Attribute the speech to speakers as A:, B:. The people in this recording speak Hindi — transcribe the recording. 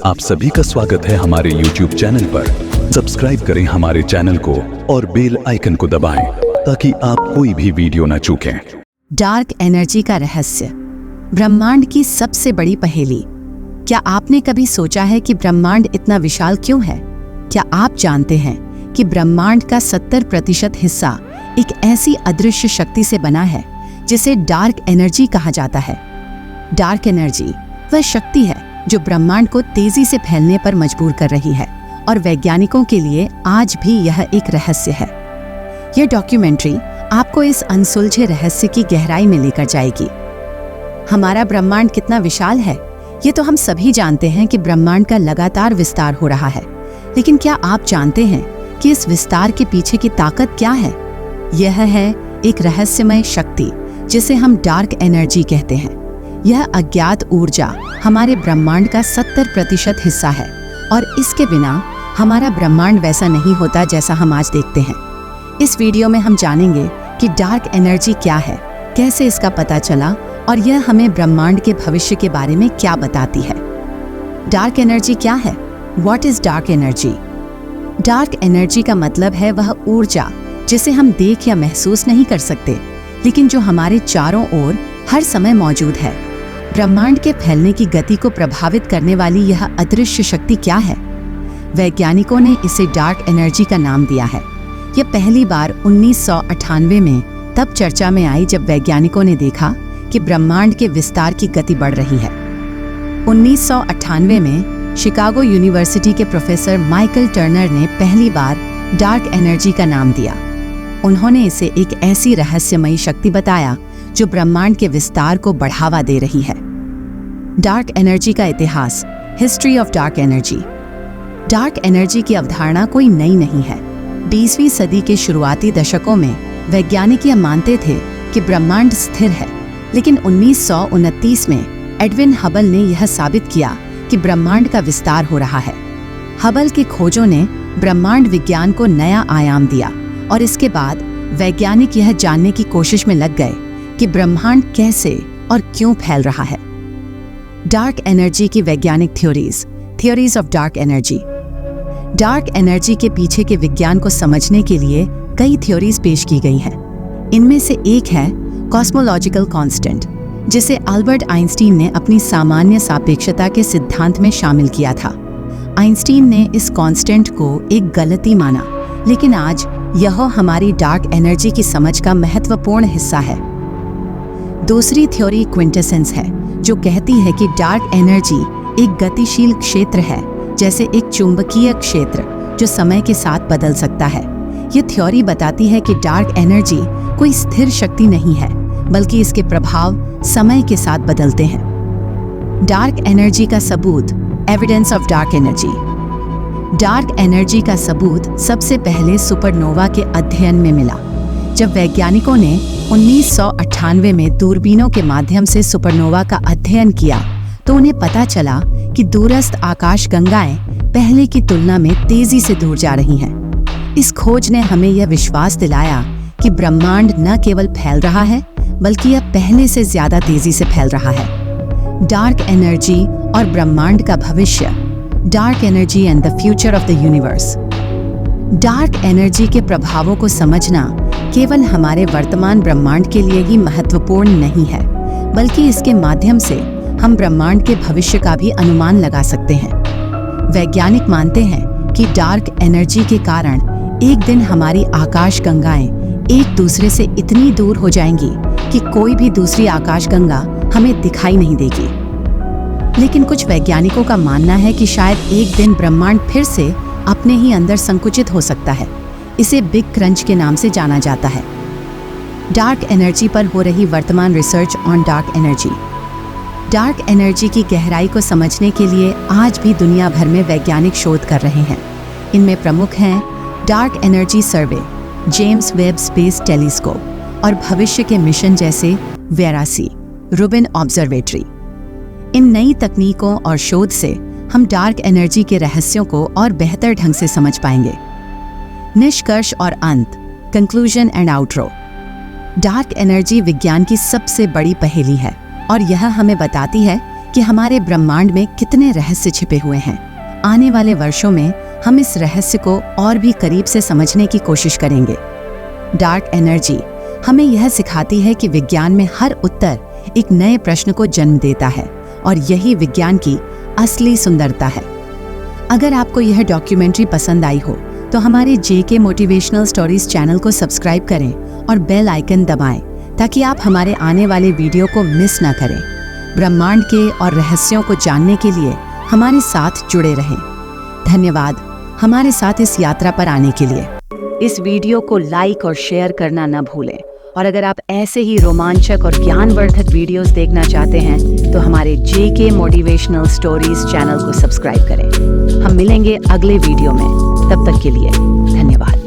A: आप सभी का स्वागत है हमारे YouTube चैनल पर। सब्सक्राइब करें हमारे चैनल को और बेल आइकन को दबाएं ताकि आप कोई भी वीडियो न चूकें।
B: डार्क एनर्जी का रहस्य, ब्रह्मांड की सबसे बड़ी पहेली। क्या आपने कभी सोचा है कि ब्रह्मांड इतना विशाल क्यों है? क्या आप जानते हैं कि ब्रह्मांड का 70% हिस्सा एक ऐसी अदृश्य शक्ति से बना है जिसे डार्क एनर्जी कहा जाता है। डार्क एनर्जी वह शक्ति है जो ब्रह्मांड को तेजी से फैलने पर मजबूर कर रही है और वैज्ञानिकों के लिए आज भी यह एक रहस्य है। यह डॉक्यूमेंट्री आपको इस अनसुलझे रहस्य की गहराई में लेकर जाएगी। हमारा ब्रह्मांड कितना विशाल है, ये तो हम सभी जानते हैं कि ब्रह्मांड का लगातार विस्तार हो रहा है। लेकिन क्या आप जानते हैं कि इस विस्तार के पीछे की ताकत क्या है? यह है एक रहस्यमय शक्ति जिसे हम डार्क एनर्जी कहते हैं। यह अज्ञात ऊर्जा हमारे ब्रह्मांड का 70% हिस्सा है और इसके बिना हमारा ब्रह्मांड वैसा नहीं होता जैसा हम आज देखते हैं। इस वीडियो में हम जानेंगे कि डार्क एनर्जी क्या है, कैसे इसका पता चला और यह हमें ब्रह्मांड के भविष्य के बारे में क्या बताती है। डार्क एनर्जी क्या है? What is dark energy? Dark energy का मतलब है वह ऊर्जा जिसे हम देख या महसूस नहीं कर सकते, लेकिन जो हमारे चारों ओर हर समय मौजूद है। ब्रह्मांड के फैलने की गति को प्रभावित करने वाली यह अदृश्य शक्ति क्या है? वैज्ञानिकों ने इसे डार्क एनर्जी का नाम दिया है। यह पहली बार 1998 में तब चर्चा में आई जब वैज्ञानिकों ने देखा कि ब्रह्मांड के विस्तार की गति बढ़ रही है। 1998 में शिकागो यूनिवर्सिटी के प्रोफेसर माइकल टर्नर ने पहली बार डार्क एनर्जी का नाम दिया। उन्होंने इसे एक ऐसी रहस्यमयी शक्ति बताया जो ब्रह्मांड के विस्तार को बढ़ावा दे रही है। डार्क एनर्जी का इतिहास, history of dark energy. Dark energy की अवधारणा कोई नई नहीं है। 20वीं सदी के शुरुआती दशकों में वैज्ञानिक यह मानते थे कि ब्रह्मांड स्थिर है, लेकिन 1929 में एडविन हबल ने यह साबित किया कि ब्रह्मांड का विस्तार हो रहा है। हबल के खोजों ने ब्रह्मांड विज्ञान को नया आयाम दिया और इसके बाद वैज्ञानिक यह जानने की कोशिश में लग गए कि ब्रह्मांड कैसे और क्यों फैल रहा है। डार्क एनर्जी की वैज्ञानिक theories of dark energy. Dark energy के पीछे के विज्ञान को समझने के लिए कई थ्योरीज पेश की गई हैं। इनमें से एक है कॉस्मोलॉजिकल कांस्टेंट, जिसे अल्बर्ट आइंस्टीन ने अपनी सामान्य सापेक्षता के सिद्धांत में शामिल किया था। आइंस्टीन ने इस कांस्टेंट को एक गलती माना, लेकिन आज यह हमारी डार्क एनर्जी की समझ का महत्वपूर्ण हिस्सा है। दूसरी थ्योरी क्विंटेसेंस है, जो कहती है कि डार्क एनर्जी एक गतिशील क्षेत्र है, जैसे एक चुंबकीय क्षेत्र जो समय के साथ बदल सकता है। यह थ्योरी बताती है कि डार्क एनर्जी कोई स्थिर शक्ति नहीं है, बल्कि इसके प्रभाव समय के साथ बदलते हैं। डार्क एनर्जी का सबूत, evidence of dark energy. Dark energy का सबूत सबसे पहले सुपरनोवा के अध्ययन में मिला। जब वैज्ञानिकों ने 1998 में दूरबीनों के माध्यम से सुपरनोवा का अध्ययन किया तो उन्हें पता चला कि दूरस्थ आकाशगंगाएं पहले की तुलना में तेजी से दूर जा रही हैं। इस खोज ने हमें यह विश्वास दिलाया कि ब्रह्मांड न केवल फैल रहा है, बल्कि यह पहले से ज्यादा तेजी से फैल रहा है। डार्क एनर्जी और ब्रह्मांड का भविष्य। Dark energy and the future of the universe. Dark energy के प्रभावों को समझना केवल हमारे वर्तमान ब्रह्मांड के लिए ही महत्वपूर्ण नहीं है, बल्कि इसके माध्यम से हम ब्रह्मांड के भविष्य का भी अनुमान लगा सकते हैं। वैज्ञानिक मानते हैं कि डार्क एनर्जी के कारण एक दिन हमारी आकाशगंगाएं एक दूसरे से इतनी दूर हो जाएंगी कि कोई भी दूसरी आकाशगंगा हमें दिखाई नहीं देगी। लेकिन कुछ वैज्ञानिकों का मानना है कि शायद एक दिन ब्रह्मांड फिर से अपने ही अंदर संकुचित हो सकता है। इसे बिग क्रंच के नाम से जाना जाता है। डार्क एनर्जी पर हो रही वर्तमान research on dark energy. Dark energy की गहराई को समझने के लिए आज भी दुनिया भर में वैज्ञानिक शोध कर रहे हैं। इनमें प्रमुख हैं डार्क एनर्जी सर्वे, जेम्स वेब स्पेस टेलीस्कोप और भविष्य के मिशन जैसे वेरासी, रूबिन ऑब्जर्वेटरी। इन नई तकनीकों और शोध से हम डार्क एनर्जी के रहस्यों को और बेहतर ढंग से समझ पाएंगे। निष्कर्ष और अंत, conclusion and outro. Dark energy विज्ञान की सबसे बड़ी पहेली है और यह हमें बताती है कि हमारे ब्रह्मांड में कितने रहस्य छिपे हुए हैं। आने वाले वर्षों में हम इस रहस्य को और भी करीब से समझने की कोशिश करेंगे। डार्क एनर्जी हमें यह सिखाती है कि विज्ञान में हर उत्तर एक नए प्रश्न को जन्म देता है और यही विज्ञान की असली सुंदरता है। अगर आपको यह डॉक्यूमेंट्री पसंद आई हो तो हमारे जेके मोटिवेशनल स्टोरीज चैनल को सब्सक्राइब करें और बेल आइकन दबाएं ताकि आप हमारे आने वाले वीडियो को मिस ना करें। ब्रह्मांड के और रहस्यों को जानने के लिए हमारे साथ जुड़े रहें। धन्यवाद हमारे साथ इस यात्रा पर आने के लिए। इस वीडियो को लाइक और शेयर करना न भूलें और अगर आप ऐसे ही रोमांचक और ज्ञानवर्धक वीडियोस देखना चाहते हैं तो हमारे जेके मोटिवेशनल स्टोरीज चैनल को सब्सक्राइब करें। हम मिलेंगे अगले वीडियो में, तब तक के लिए धन्यवाद।